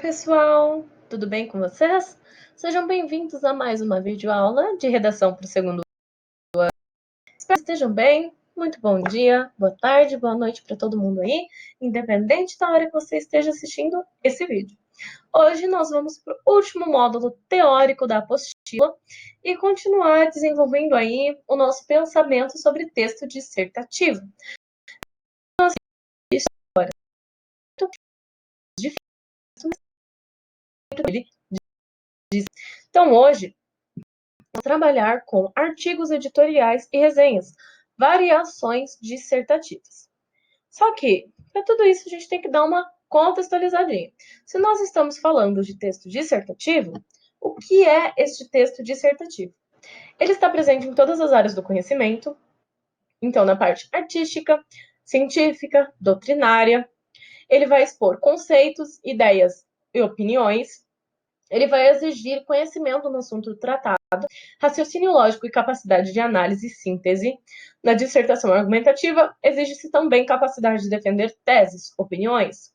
pessoal! Tudo bem com vocês? Sejam bem-vindos a mais uma videoaula de redação para o segundo ano. Espero que estejam bem. Muito bom dia, boa tarde, boa noite para todo mundo aí, independente da hora que você esteja assistindo esse vídeo. Hoje nós vamos para o último módulo teórico da apostila e continuar desenvolvendo aí o nosso pensamento sobre texto dissertativo. Então, hoje, vamos trabalhar com artigos editoriais e resenhas, variações dissertativas. Só que, para tudo isso, a gente tem que dar uma contextualizadinha. Se nós estamos falando de texto dissertativo, o que é este texto dissertativo? Ele está presente em todas as áreas do conhecimento, então na parte artística, científica, doutrinária. Ele vai expor conceitos, ideias e opiniões. Ele vai exigir conhecimento no assunto tratado, raciocínio lógico e capacidade de análise e síntese. Na dissertação argumentativa, exige-se também capacidade de defender teses, opiniões.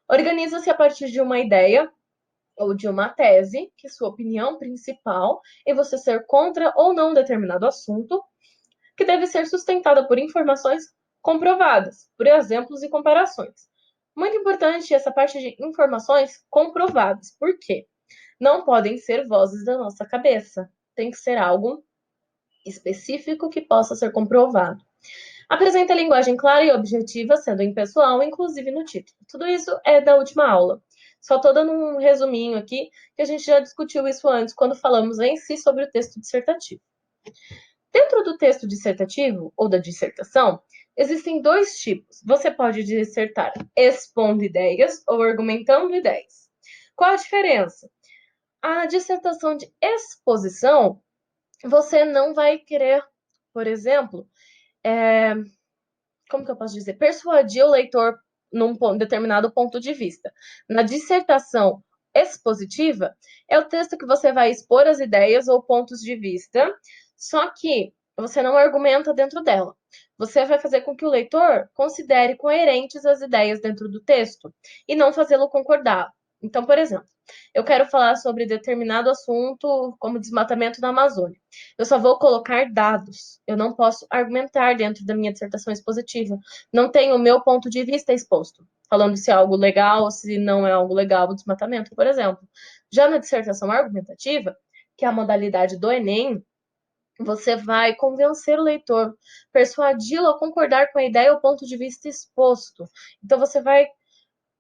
Organiza-se a partir de uma ideia ou de uma tese, que sua opinião principal é você ser contra ou não determinado assunto, que deve ser sustentada por informações comprovadas, por exemplos e comparações. Muito importante essa parte de informações comprovadas. Por quê? Não podem ser vozes da nossa cabeça. Tem que ser algo específico que possa ser comprovado. Apresenta a linguagem clara e objetiva, sendo impessoal, inclusive no título. Tudo isso é da última aula. Só estou dando um resuminho aqui, que a gente já discutiu isso antes, quando falamos em si sobre o texto dissertativo. Dentro do texto dissertativo, ou da dissertação, existem dois tipos. Você pode dissertar expondo ideias ou argumentando ideias. Qual a diferença? A dissertação de exposição, você não vai querer, por exemplo, como que eu posso dizer? Persuadir o leitor num determinado ponto de vista. Na dissertação expositiva, é o texto que você vai expor as ideias ou pontos de vista, só que você não argumenta dentro dela. Você vai fazer com que o leitor considere coerentes as ideias dentro do texto e não fazê-lo concordar. Então, por exemplo, eu quero falar sobre determinado assunto, como desmatamento na Amazônia. Eu só vou colocar dados. Eu não posso argumentar dentro da minha dissertação expositiva. Não tenho o meu ponto de vista exposto, falando se é algo legal ou se não é algo legal o desmatamento, por exemplo. Já na dissertação argumentativa, que é a modalidade do Enem, você vai convencer o leitor, persuadi-lo a concordar com a ideia ou ponto de vista exposto. Então, você vai,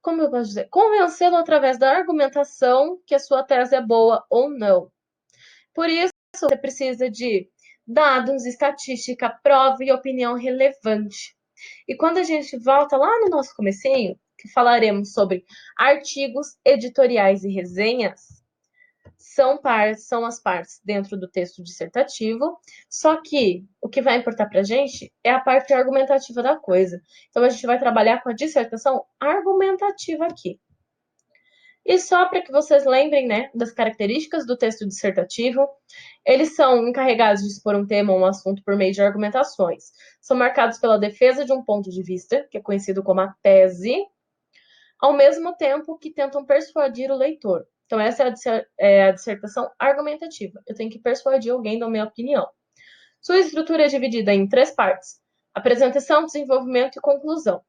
como eu posso dizer, convencê-lo através da argumentação que a sua tese é boa ou não. Por isso, você precisa de dados, estatística, prova e opinião relevante. E quando a gente volta lá no nosso comecinho, que falaremos sobre artigos editoriais e resenhas, são as partes dentro do texto dissertativo, só que o que vai importar para a gente é a parte argumentativa da coisa. Então, a gente vai trabalhar com a dissertação argumentativa aqui. E só para que vocês lembrem, né, das características do texto dissertativo, eles são encarregados de expor um tema ou um assunto por meio de argumentações. São marcados pela defesa de um ponto de vista, que é conhecido como a tese, ao mesmo tempo que tentam persuadir o leitor. Então, essa é a dissertação argumentativa. Eu tenho que persuadir alguém da minha opinião. Sua estrutura é dividida em 3 partes: apresentação, desenvolvimento e conclusão.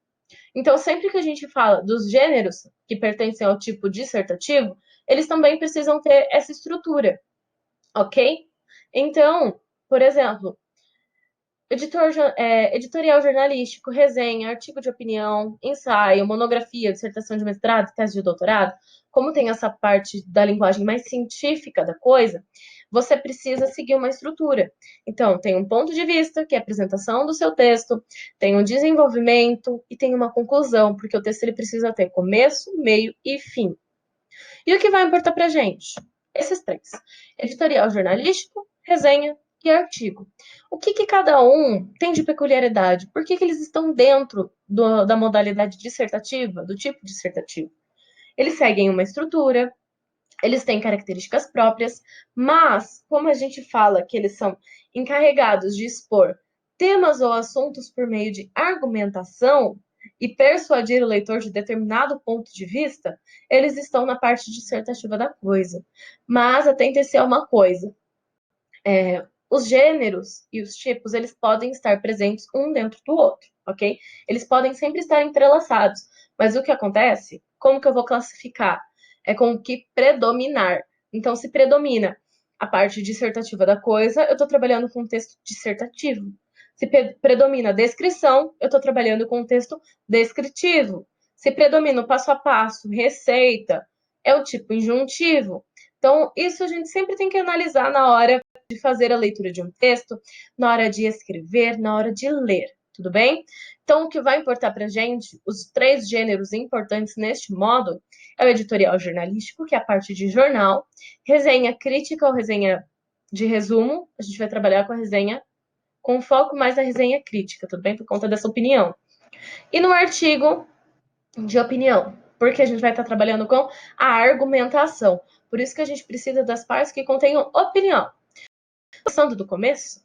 Então, sempre que a gente fala dos gêneros que pertencem ao tipo dissertativo, eles também precisam ter essa estrutura, ok? Então, por exemplo, editorial jornalístico, resenha, artigo de opinião, ensaio, monografia, dissertação de mestrado, tese de doutorado, como tem essa parte da linguagem mais científica da coisa, você precisa seguir uma estrutura. Então, tem um ponto de vista, que é a apresentação do seu texto, tem um desenvolvimento e tem uma conclusão, porque o texto ele precisa ter começo, meio e fim. E o que vai importar pra gente? Esses 3. Editorial jornalístico, resenha e artigo. O que cada um tem de peculiaridade? Por que eles estão dentro da modalidade dissertativa, do tipo dissertativo? Eles seguem uma estrutura, eles têm características próprias, mas, como a gente fala que eles são encarregados de expor temas ou assuntos por meio de argumentação, e persuadir o leitor de determinado ponto de vista, eles estão na parte dissertativa da coisa. Mas atente-se a uma coisa: os gêneros e os tipos, eles podem estar presentes um dentro do outro, ok? Eles podem sempre estar entrelaçados, mas o que acontece? Como que eu vou classificar? É com o que predominar. Então, se predomina a parte dissertativa da coisa, eu estou trabalhando com um texto dissertativo. Se predomina a descrição, eu estou trabalhando com um texto descritivo. Se predomina o passo a passo, receita, é o tipo injuntivo. Então, isso a gente sempre tem que analisar na hora de fazer a leitura de um texto, na hora de escrever, na hora de ler, tudo bem? Então, o que vai importar para a gente, os 3 gêneros importantes neste modo, é o editorial jornalístico, que é a parte de jornal, resenha crítica ou resenha de resumo, a gente vai trabalhar com a resenha com foco mais na resenha crítica, tudo bem? Por conta dessa opinião. E no artigo de opinião, porque a gente vai estar trabalhando com a argumentação. Por isso que a gente precisa das partes que contenham opinião. Passando do começo,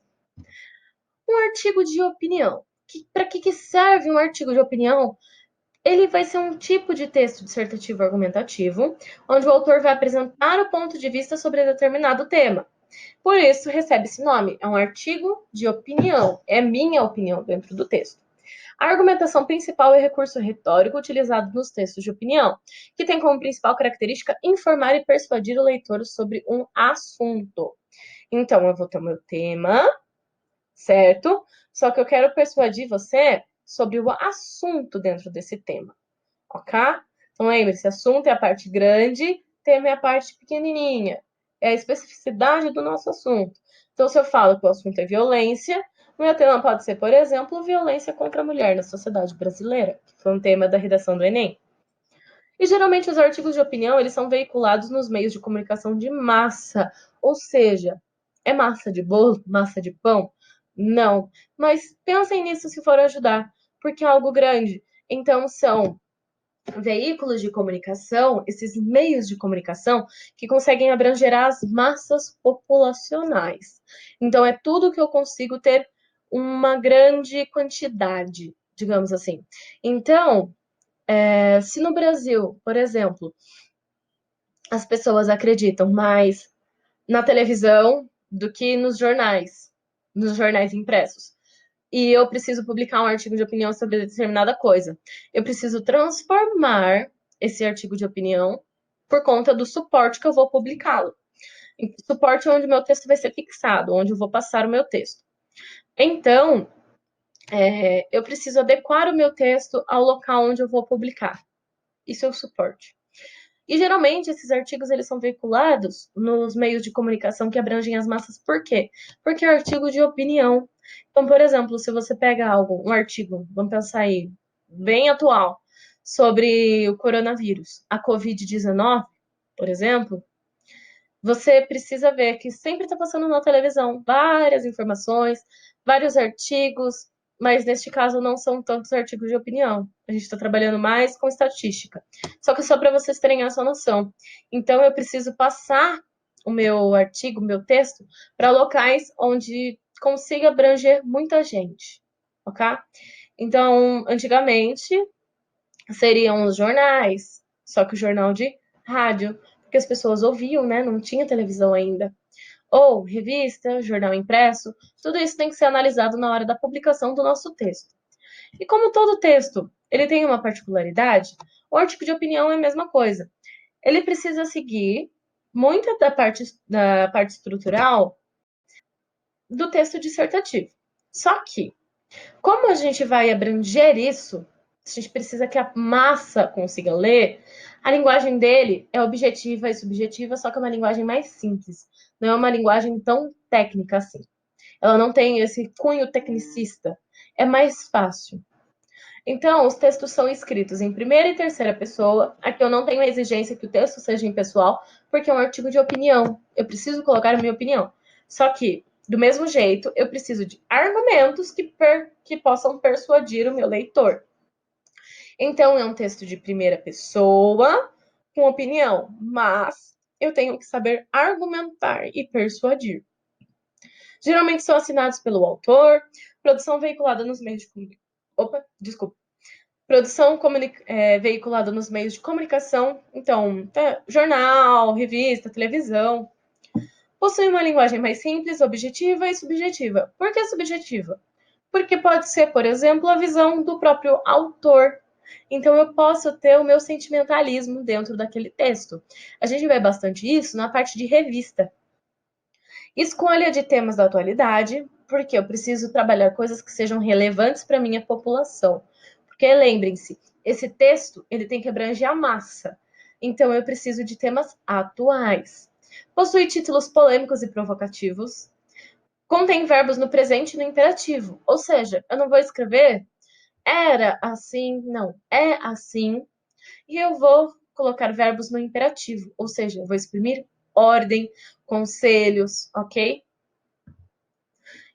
um artigo de opinião. Para que serve um artigo de opinião? Ele vai ser um tipo de texto dissertativo argumentativo, onde o autor vai apresentar o ponto de vista sobre determinado tema. Por isso, recebe esse nome. É um artigo de opinião. É minha opinião dentro do texto. A argumentação principal é o recurso retórico utilizado nos textos de opinião, que tem como principal característica informar e persuadir o leitor sobre um assunto. Então, eu vou ter o meu tema, certo? Só que eu quero persuadir você sobre o assunto dentro desse tema, ok? Então, lembre-se, assunto é a parte grande, tema é a parte pequenininha. É a especificidade do nosso assunto. Então, se eu falo que o assunto é violência, o meu tema pode ser, por exemplo, violência contra a mulher na sociedade brasileira, que foi um tema da redação do Enem. E geralmente os artigos de opinião, eles são veiculados nos meios de comunicação de massa, ou seja, é massa de bolo, massa de pão? Não, mas pensem nisso se for ajudar, porque é algo grande. Então são veículos de comunicação, esses meios de comunicação que conseguem abranger as massas populacionais. Então é tudo que eu consigo ter uma grande quantidade, digamos assim. Então, se no Brasil, por exemplo, as pessoas acreditam mais na televisão do que nos jornais impressos, e eu preciso publicar um artigo de opinião sobre determinada coisa, eu preciso transformar esse artigo de opinião por conta do suporte que eu vou publicá-lo. Suporte onde o meu texto vai ser fixado, onde eu vou passar o meu texto. Então, eu preciso adequar o meu texto ao local onde eu vou publicar. Isso é o suporte. E geralmente esses artigos eles são veiculados nos meios de comunicação que abrangem as massas. Por quê? Porque é artigo de opinião. Então, por exemplo, se você pega um artigo, vamos pensar aí, bem atual, sobre o coronavírus, a Covid-19, por exemplo, você precisa ver que sempre está passando na televisão várias informações, vários artigos, mas neste caso não são tantos artigos de opinião. A gente está trabalhando mais com estatística. Só que só para vocês terem essa noção. Então eu preciso passar o meu artigo, o meu texto, para locais onde consiga abranger muita gente, ok? Então, antigamente seriam os jornais, só que o jornal de rádio, porque as pessoas ouviam, né? Não tinha televisão ainda. Ou revista, jornal impresso, tudo isso tem que ser analisado na hora da publicação do nosso texto. E como todo texto, ele tem uma particularidade, o artigo de opinião é a mesma coisa. Ele precisa seguir muita da parte estrutural do texto dissertativo. Só que, como a gente vai abranger isso, a gente precisa que a massa consiga ler, a linguagem dele é objetiva e subjetiva, só que é uma linguagem mais simples. Não é uma linguagem tão técnica assim. Ela não tem esse cunho tecnicista. É mais fácil. Então, os textos são escritos em primeira e terceira pessoa. Aqui eu não tenho a exigência que o texto seja impessoal, porque é um artigo de opinião. Eu preciso colocar a minha opinião. Só que, do mesmo jeito, eu preciso de argumentos que possam persuadir o meu leitor. Então, é um texto de primeira pessoa, com opinião, mas eu tenho que saber argumentar e persuadir. Geralmente são assinados pelo autor, produção veiculada nos meios de comunicação. Opa, desculpa. Produção veiculada nos meios de comunicação, então, jornal, revista, televisão. Possui uma linguagem mais simples, objetiva e subjetiva. Por que subjetiva? Porque pode ser, por exemplo, a visão do próprio autor. Então, eu posso ter o meu sentimentalismo dentro daquele texto. A gente vê bastante isso na parte de revista. Escolha de temas da atualidade, porque eu preciso trabalhar coisas que sejam relevantes para a minha população. Porque lembrem-se, esse texto ele tem que abranger a massa. Então, eu preciso de temas atuais. Possui títulos polêmicos e provocativos. Contém verbos no presente e no imperativo. Ou seja, eu não vou escrever era assim, não, é assim. E eu vou colocar verbos no imperativo. Ou seja, eu vou exprimir ordem, conselhos, ok?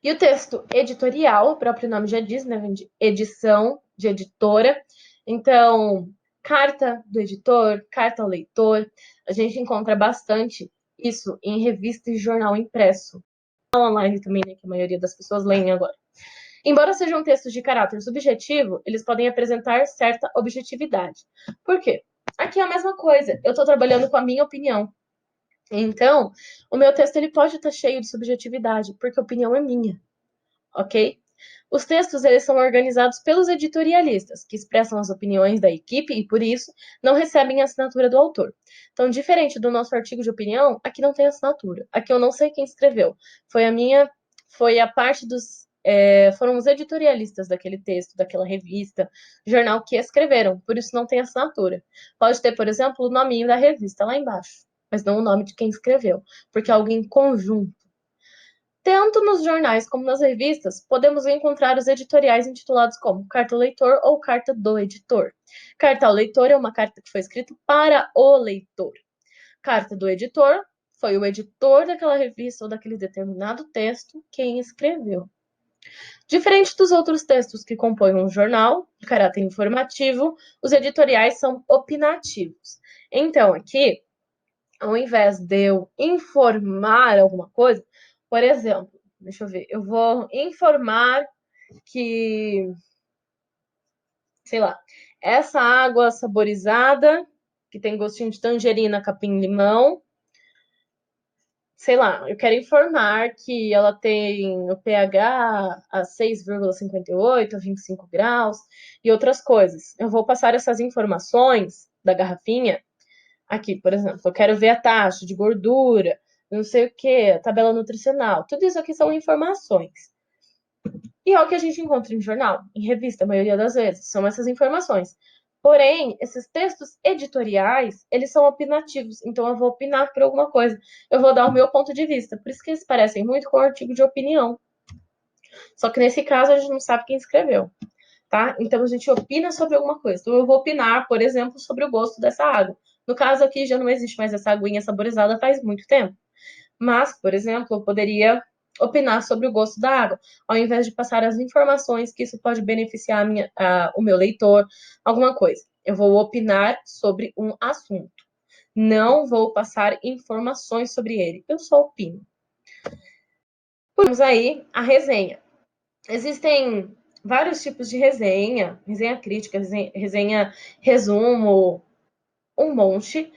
E o texto editorial, o próprio nome já diz, né? Vem de edição, de editora. Então, carta do editor, carta ao leitor. A gente encontra bastante isso em revista e jornal impresso. Online também, né? Que a maioria das pessoas leem agora. Embora sejam textos de caráter subjetivo, eles podem apresentar certa objetividade. Por quê? Aqui é a mesma coisa. Eu estou trabalhando com a minha opinião. Então, o meu texto ele pode estar cheio de subjetividade, porque a opinião é minha, ok? Os textos eles são organizados pelos editorialistas, que expressam as opiniões da equipe e, por isso, não recebem a assinatura do autor. Então, diferente do nosso artigo de opinião, aqui não tem assinatura. Aqui eu não sei quem escreveu. Foi a parte dos foram os editorialistas daquele texto, daquela revista, jornal que escreveram, por isso não tem assinatura. Pode ter, por exemplo, o nominho da revista lá embaixo, mas não o nome de quem escreveu, porque é algo em conjunto. Tanto nos jornais como nas revistas, podemos encontrar os editoriais intitulados como Carta ao Leitor ou Carta do Editor. Carta ao Leitor é uma carta que foi escrita para o leitor. Carta do Editor foi o editor daquela revista ou daquele determinado texto quem escreveu. Diferente dos outros textos que compõem um jornal, de caráter informativo, os editoriais são opinativos. Então, aqui, ao invés de eu informar alguma coisa, por exemplo, deixa eu ver, eu vou informar que, sei lá, essa água saborizada, que tem gostinho de tangerina, capim-limão, sei lá, eu quero informar que ela tem o pH a 6,58, a 25 graus e outras coisas. Eu vou passar essas informações da garrafinha aqui, por exemplo. Eu quero ver a taxa de gordura, não sei o que, a tabela nutricional. Tudo isso aqui são informações. E é o que a gente encontra em jornal, em revista, a maioria das vezes, são essas informações. Porém, esses textos editoriais, eles são opinativos, então eu vou opinar por alguma coisa, eu vou dar o meu ponto de vista. Por isso que eles parecem muito com o artigo de opinião. Só que nesse caso a gente não sabe quem escreveu, tá? Então a gente opina sobre alguma coisa. Então eu vou opinar, por exemplo, sobre o gosto dessa água. No caso aqui já não existe mais essa aguinha saborizada faz muito tempo. Mas, por exemplo, eu poderia opinar sobre o gosto da água, ao invés de passar as informações que isso pode beneficiar o meu leitor, alguma coisa. Eu vou opinar sobre um assunto. Não vou passar informações sobre ele. Eu só opino. Vamos aí a resenha. Existem vários tipos de resenha, resenha crítica, resenha resumo, um monte.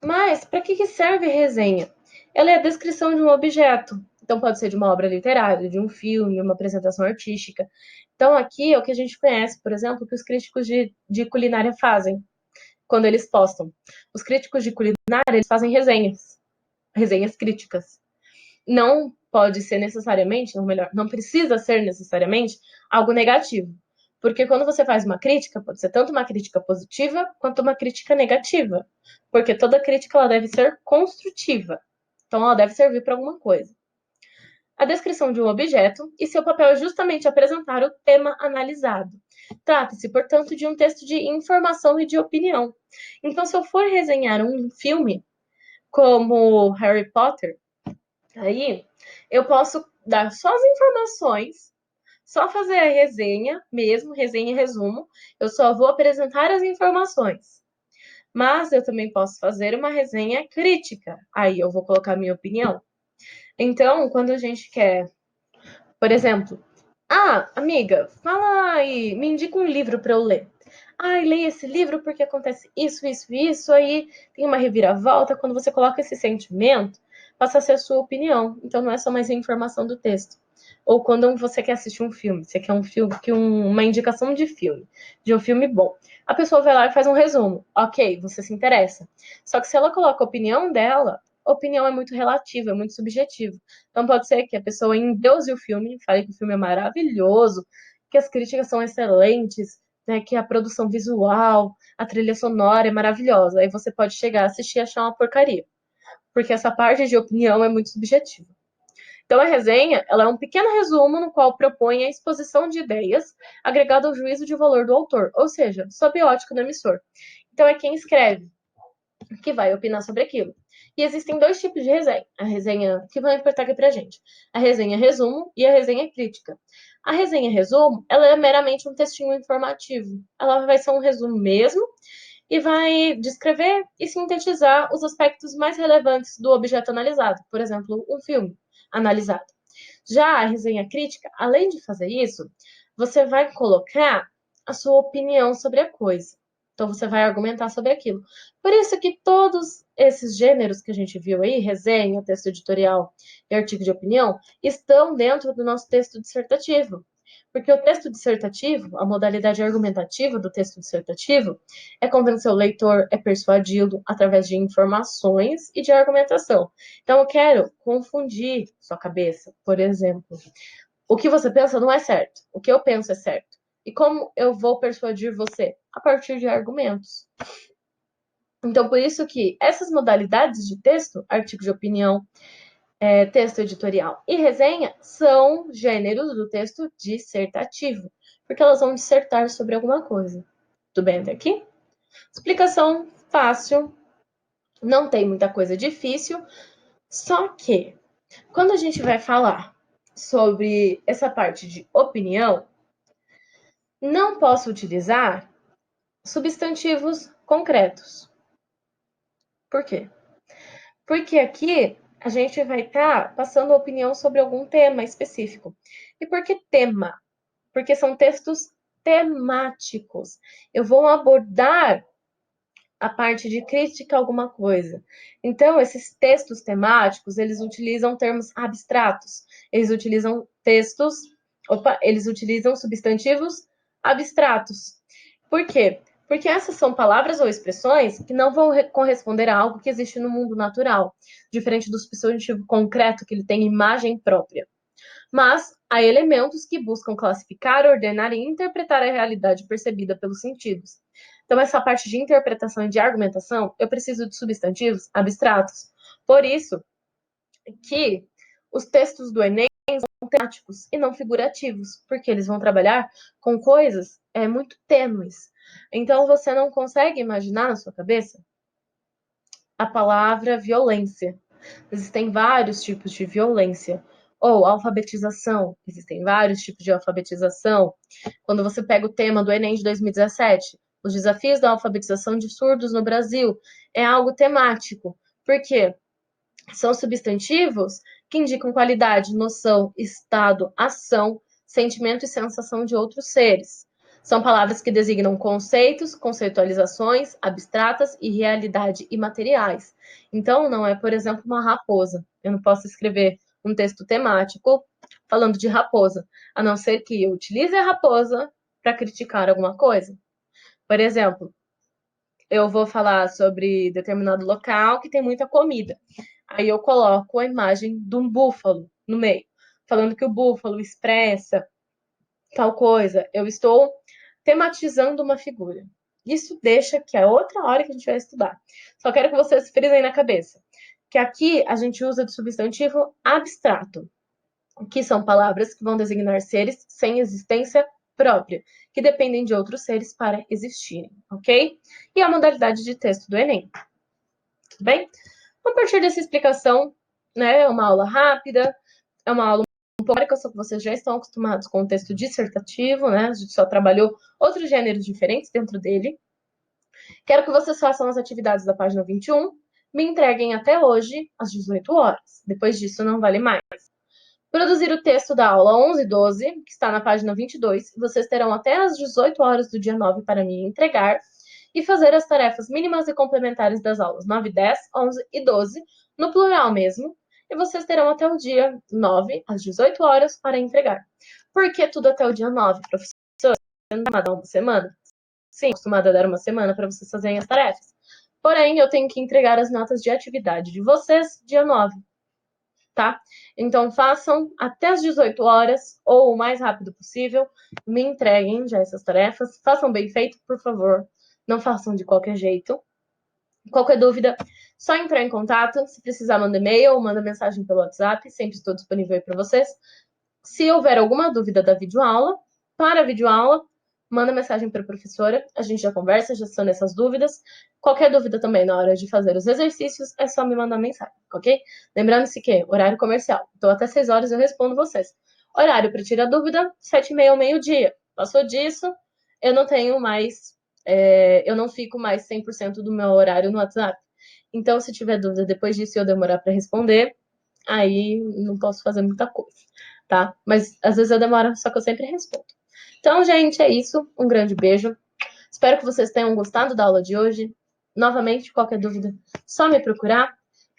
Mas para que serve resenha? Ela é a descrição de um objeto. Então pode ser de uma obra literária, de um filme, uma apresentação artística. Então aqui é o que a gente conhece, por exemplo, que os críticos de culinária fazem quando eles postam. Os críticos de culinária, eles fazem resenhas, resenhas críticas. Não pode ser necessariamente, ou melhor, não precisa ser necessariamente algo negativo. Porque quando você faz uma crítica, pode ser tanto uma crítica positiva quanto uma crítica negativa. Porque toda crítica ela deve ser construtiva. Então ela deve servir para alguma coisa. A descrição de um objeto e seu papel é justamente apresentar o tema analisado. Trata-se, portanto, de um texto de informação e de opinião. Então, se eu for resenhar um filme como Harry Potter, aí eu posso dar só as informações, só fazer a resenha mesmo, resenha e resumo. Eu só vou apresentar as informações. Mas eu também posso fazer uma resenha crítica. Aí eu vou colocar minha opinião. Então, quando a gente quer, por exemplo, amiga, fala aí, me indica um livro para eu ler. Ai, leia esse livro porque acontece isso, isso, isso, aí tem uma reviravolta. Quando você coloca esse sentimento, passa a ser a sua opinião. Então não é só mais a informação do texto. Ou quando você quer assistir um filme, você quer um filme, uma indicação de filme, de um filme bom. A pessoa vai lá e faz um resumo. Ok, você se interessa. Só que se ela coloca a opinião dela, a opinião é muito relativa, é muito subjetiva. Então pode ser que a pessoa endeuse o filme, fale que o filme é maravilhoso, que as críticas são excelentes, né, que a produção visual, a trilha sonora é maravilhosa. Aí você pode chegar, assistir e achar uma porcaria. Porque essa parte de opinião é muito subjetiva. Então, a resenha, ela é um pequeno resumo no qual propõe a exposição de ideias agregado ao juízo de valor do autor, ou seja, sob a ótica do emissor. Então, é quem escreve que vai opinar sobre aquilo. E existem dois tipos de resenha. A resenha que vai importar aqui pra gente. A resenha resumo e a resenha crítica. A resenha resumo, ela é meramente um textinho informativo. Ela vai ser um resumo mesmo e vai descrever e sintetizar os aspectos mais relevantes do objeto analisado. Por exemplo, um filme analisado. Já a resenha crítica, além de fazer isso, você vai colocar a sua opinião sobre a coisa. Então você vai argumentar sobre aquilo. Por isso que todos esses gêneros que a gente viu aí, resenha, texto editorial e artigo de opinião, estão dentro do nosso texto dissertativo. Porque o texto dissertativo, a modalidade argumentativa do texto dissertativo, é convencer o leitor, é persuadi-lo através de informações e de argumentação. Então, eu quero confundir sua cabeça, por exemplo. O que você pensa não é certo, o que eu penso é certo. E como eu vou persuadir você? A partir de argumentos. Então, por isso que essas modalidades de texto, artigo de opinião, texto editorial e resenha, são gêneros do texto dissertativo, porque elas vão dissertar sobre alguma coisa. Tudo bem até aqui? Explicação fácil, não tem muita coisa difícil, só que quando a gente vai falar sobre essa parte de opinião, não posso utilizar substantivos concretos. Por quê? Porque aqui a gente vai estar passando opinião sobre algum tema específico. E por que tema? Porque são textos temáticos. Eu vou abordar a parte de crítica a alguma coisa. Então, esses textos temáticos, eles utilizam termos abstratos. Eles utilizam eles utilizam substantivos abstratos. Por quê? Porque essas são palavras ou expressões que não vão corresponder a algo que existe no mundo natural, diferente do substantivo concreto, que ele tem imagem própria. Mas há elementos que buscam classificar, ordenar e interpretar a realidade percebida pelos sentidos. Então, essa parte de interpretação e de argumentação, eu preciso de substantivos abstratos. Por isso que os textos do Enem são temáticos e não figurativos, porque eles vão trabalhar com coisas muito tênues. Então, você não consegue imaginar na sua cabeça a palavra violência. Existem vários tipos de violência. Ou alfabetização, existem vários tipos de alfabetização. Quando você pega o tema do Enem de 2017, os desafios da alfabetização de surdos no Brasil, é algo temático. Por quê? São substantivos que indicam qualidade, noção, estado, ação, sentimento e sensação de outros seres. São palavras que designam conceitos, conceitualizações abstratas e realidade imateriais. Então, não é, por exemplo, uma raposa. Eu não posso escrever um texto temático falando de raposa, a não ser que eu utilize a raposa para criticar alguma coisa. Por exemplo, eu vou falar sobre determinado local que tem muita comida. Aí eu coloco a imagem de um búfalo no meio, falando que o búfalo expressa tal coisa. Eu estou tematizando uma figura. Isso deixa que é outra hora que a gente vai estudar. Só quero que vocês frisem na cabeça que aqui a gente usa de substantivo abstrato, que são palavras que vão designar seres sem existência própria, que dependem de outros seres para existirem, ok? E a modalidade de texto do Enem. Tudo bem? A partir dessa explicação, né, é uma aula rápida, é uma aula um pouco teórica, só que vocês já estão acostumados com o texto dissertativo, né? A gente só trabalhou outros gêneros diferentes dentro dele. Quero que vocês façam as atividades da página 21, me entreguem até hoje às 18 horas. Depois disso, não vale mais. Produzir o texto da aula 11 e 12, que está na página 22. Vocês terão até às 18 horas do dia 9 para me entregar. E fazer as tarefas mínimas e complementares das aulas 9, 10, 11 e 12, no plural mesmo. E vocês terão até o dia 9, às 18 horas, para entregar. Por que tudo até o dia 9, professor? Acostumada a uma semana? Sim, acostumada a dar uma semana para vocês fazerem as tarefas. Porém, eu tenho que entregar as notas de atividade de vocês dia 9, tá? Então, façam até as 18 horas, ou o mais rápido possível, me entreguem já essas tarefas. Façam bem feito, por favor. Não façam de qualquer jeito. Qualquer dúvida, só entrar em contato. Se precisar, manda e-mail ou manda mensagem pelo WhatsApp. Sempre estou disponível aí para vocês. Se houver alguma dúvida da videoaula, para a videoaula, manda mensagem para a professora. A gente já conversa, já são essas dúvidas. Qualquer dúvida também na hora de fazer os exercícios, é só me mandar mensagem, ok? Lembrando-se que horário comercial. Então, até 6 horas eu respondo vocês. Horário para tirar dúvida, 7h30 ao meio-dia. Passou disso, eu não tenho mais... eu não fico mais 100% do meu horário no WhatsApp. Então, se tiver dúvida depois disso e eu demorar para responder, aí não posso fazer muita coisa, tá? Mas às vezes eu demoro, só que eu sempre respondo. Então, gente, é isso. Um grande beijo. Espero que vocês tenham gostado da aula de hoje. Novamente, qualquer dúvida, só me procurar.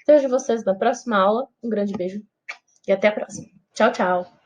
Vejo vocês na próxima aula. Um grande beijo e até a próxima. Tchau, tchau.